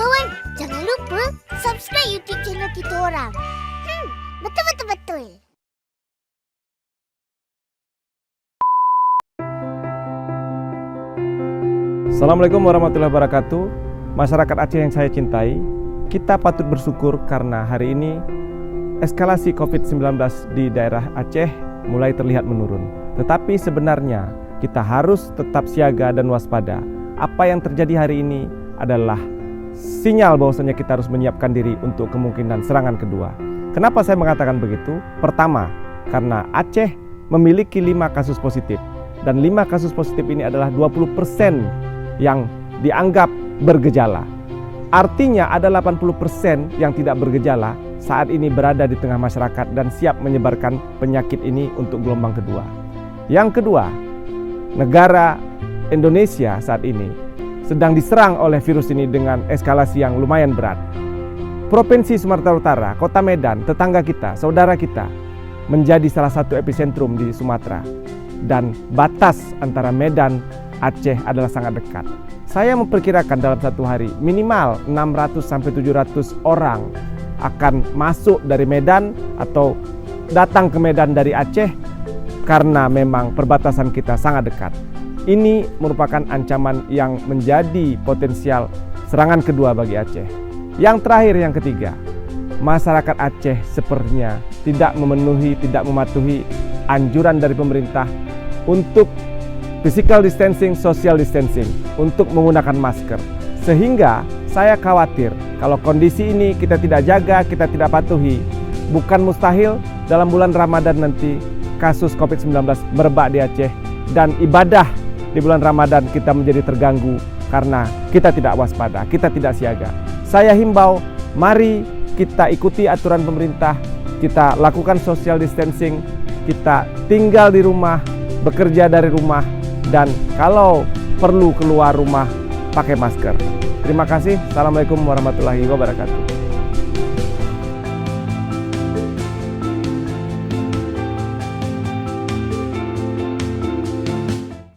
Kawan-kawan, jangan lupa subscribe YouTube channel kita orang. Betul. Assalamualaikum warahmatullahi wabarakatuh. Masyarakat Aceh yang saya cintai, kita patut bersyukur karena hari ini eskalasi COVID-19 di daerah Aceh mulai terlihat menurun. Tetapi sebenarnya kita harus tetap siaga dan waspada. Apa yang terjadi hari ini adalah sinyal bahwasanya kita harus menyiapkan diri untuk kemungkinan serangan kedua. Kenapa saya mengatakan begitu? Pertama, karena Aceh memiliki 5 kasus positif. Dan 5 kasus positif ini adalah 20% yang dianggap bergejala. Artinya ada 80% yang tidak bergejala saat ini berada di tengah masyarakat dan siap menyebarkan penyakit ini untuk gelombang kedua. Yang kedua, negara Indonesia saat ini sedang diserang oleh virus ini dengan eskalasi yang lumayan berat. Provinsi Sumatera Utara, Kota Medan, tetangga kita, saudara kita, menjadi salah satu epicentrum di Sumatera. Dan batas antara Medan, Aceh adalah sangat dekat. Saya memperkirakan dalam satu hari minimal 600-700 orang akan masuk dari Medan atau datang ke Medan dari Aceh karena memang perbatasan kita sangat dekat. Ini merupakan ancaman yang menjadi potensial serangan kedua bagi Aceh. Yang terakhir, yang ketiga, masyarakat Aceh sepertinya tidak mematuhi anjuran dari pemerintah untuk physical distancing, social distancing, untuk menggunakan masker. Sehingga saya khawatir kalau kondisi ini kita tidak jaga, kita tidak patuhi, bukan mustahil dalam bulan Ramadan nanti kasus COVID-19 merebak di Aceh dan ibadah di bulan Ramadan kita menjadi terganggu karena kita tidak waspada, kita tidak siaga. Saya himbau, mari kita ikuti aturan pemerintah, kita lakukan social distancing, kita tinggal di rumah, bekerja dari rumah, dan kalau perlu keluar rumah pakai masker. Terima kasih. Assalamualaikum warahmatullahi wabarakatuh.